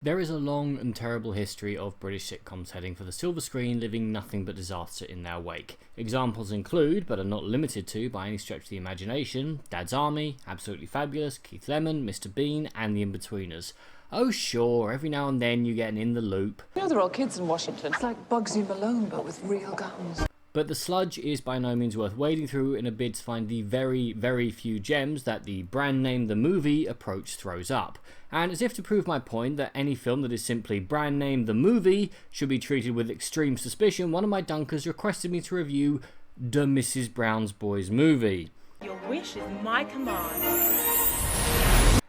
There is a long and terrible history of British sitcoms heading for the silver screen, leaving nothing but disaster in their wake. Examples include, but are not limited to by any stretch of the imagination, Dad's Army, Absolutely Fabulous, Keith Lemon, Mr. Bean, and The Inbetweeners. Oh sure, every now and then you get an In the Loop. You know, they're all kids in Washington. It's like Bugsy Malone, but with real guns. But the sludge is by no means worth wading through in a bid to find the very, very few gems that the brand name The Movie approach throws up. And as if to prove my point that any film that is simply brand name The Movie should be treated with extreme suspicion, one of my dunkers requested me to review The Mrs. Brown's Boys Movie. Your wish is my command.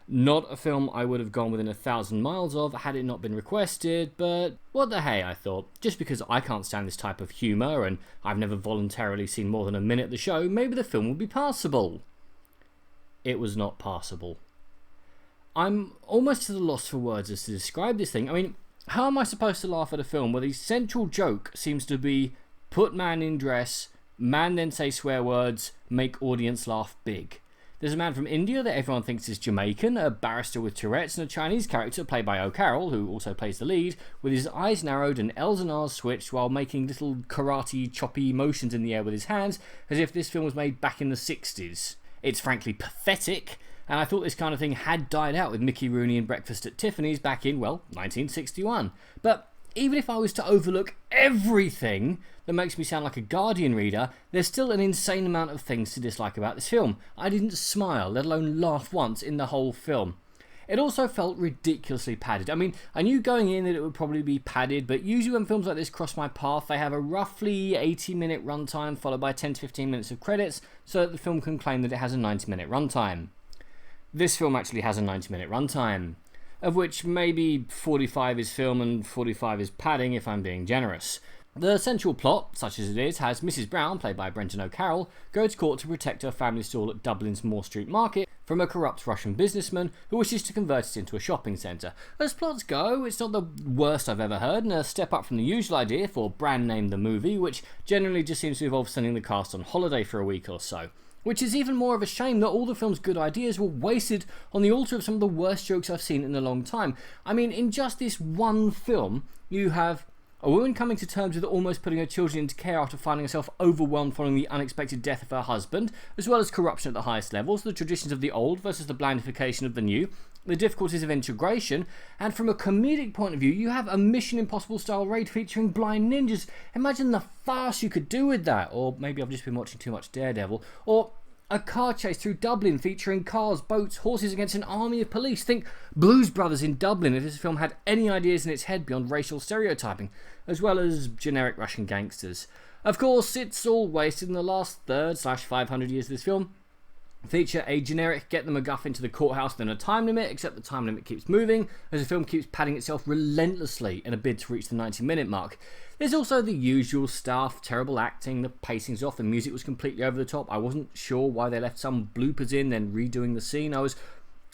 Not a film I would have gone within 1,000 miles of had it not been requested, but what the hey, I thought. Just because I can't stand this type of humour and I've never voluntarily seen more than a minute of the show, maybe the film would be passable. It was not passable. I'm almost at a loss for words as to describe this thing. I mean, how am I supposed to laugh at a film where the central joke seems to be put man in dress, man then say swear words, make audience laugh big? There's a man from India that everyone thinks is Jamaican, a barrister with Tourette's, and a Chinese character played by O'Carroll, who also plays the lead, with his eyes narrowed and L's and R's switched while making little karate choppy motions in the air with his hands, as if this film was made back in the 60s. It's frankly pathetic, and I thought this kind of thing had died out with Mickey Rooney and Breakfast at Tiffany's back in, well, 1961. But even if I was to overlook everything that makes me sound like a Guardian reader, there's still an insane amount of things to dislike about this film. I didn't smile, let alone laugh once in the whole film. It also felt ridiculously padded. I mean, I knew going in that it would probably be padded, but usually when films like this cross my path, they have a roughly 80-minute runtime followed by 10 to 15 minutes of credits, so that the film can claim that it has a 90-minute runtime. This film actually has a 90-minute runtime, of which maybe 45 is film and 45 is padding if I'm being generous. The central plot, such as it is, has Mrs. Brown, played by Brenton O'Carroll, go to court to protect her family stall at Dublin's Moore Street Market from a corrupt Russian businessman who wishes to convert it into a shopping centre. As plots go, it's not the worst I've ever heard, and a step up from the usual idea for brand name The Movie, which generally just seems to involve sending the cast on holiday for a week or so. Which is even more of a shame that all the film's good ideas were wasted on the altar of some of the worst jokes I've seen in a long time. I mean, in just this one film, you have a woman coming to terms with almost putting her children into care after finding herself overwhelmed following the unexpected death of her husband, as well as corruption at the highest levels, the traditions of the old versus the blandification of the new, the difficulties of integration, and from a comedic point of view, you have a Mission Impossible style raid featuring blind ninjas. Imagine the farce you could do with that. Or maybe I've just been watching too much Daredevil. Or a car chase through Dublin featuring cars, boats, horses against an army of police. Think Blues Brothers in Dublin if this film had any ideas in its head beyond racial stereotyping, as well as generic Russian gangsters. Of course, it's all wasted in the last third/500 years of this film. Feature a generic get the MacGuffin to the courthouse then a time limit, except the time limit keeps moving as the film keeps padding itself relentlessly in a bid to reach the 90-minute mark. There's also the usual stuff, terrible acting, the pacing's off, the music was completely over the top. I wasn't sure why they left some bloopers in then redoing the scene. I was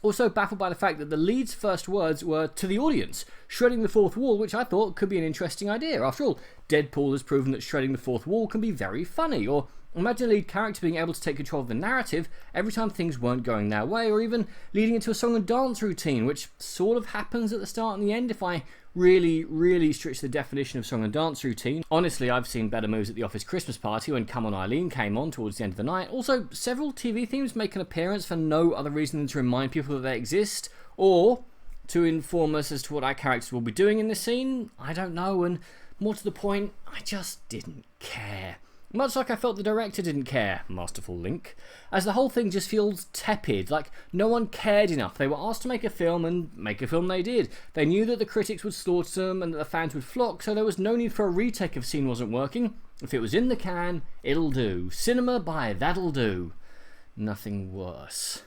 also baffled by the fact that the lead's first words were to the audience, shredding the fourth wall, which I thought could be an interesting idea. After all, Deadpool has proven that shredding the fourth wall can be very funny, or imagine a lead character being able to take control of the narrative every time things weren't going their way, or even leading into a song and dance routine, which sort of happens at the start and the end if I really stretch the definition of song and dance routine. Honestly, I've seen better moves at the Office Christmas party when Come On Eileen came on towards the end of the night. Also, several TV themes make an appearance for no other reason than to remind people that they exist, or to inform us as to what our characters will be doing in this scene. I don't know, and more to the point, I just didn't care. Much like I felt the director didn't care, masterful link, as the whole thing just feels tepid, like no one cared enough. They were asked to make a film, and make a film they did. They knew that the critics would slaughter them and that the fans would flock, so there was no need for a retake if a scene wasn't working. If it was in the can, it'll do. Cinema by that'll do. Nothing worse.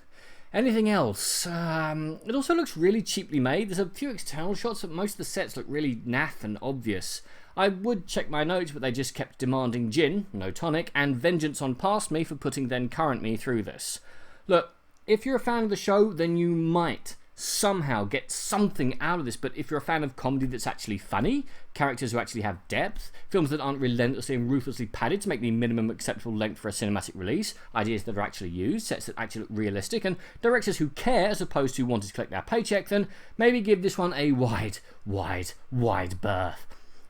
Anything else? It also looks really cheaply made. There's a few external shots, but most of the sets look really naff and obvious. I would check my notes, but they just kept demanding gin, no tonic, and vengeance on past me for putting then current me through this. Look, if you're a fan of the show, then you might somehow get something out of this. But if you're a fan of comedy that's actually funny, characters who actually have depth, films that aren't relentlessly and ruthlessly padded to make the minimum acceptable length for a cinematic release, ideas that are actually used, sets that actually look realistic, and directors who care as opposed to wanting to collect their paycheck, then maybe give this one a wide berth.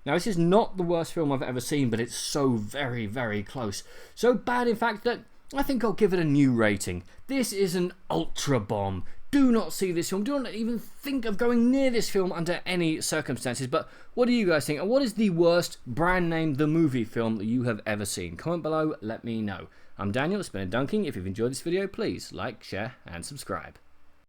Now, this is not the worst film I've ever seen, but it's so very, very close. So bad, in fact, that I think I'll give it a new rating. This is an ultra bomb. Do not see this film. Do not even think of going near this film under any circumstances. But what do you guys think? And what is the worst brand name the movie film that you have ever seen? Comment below, let me know. I'm Daniel, it's been a dunking. If you've enjoyed this video, please like, share, and subscribe.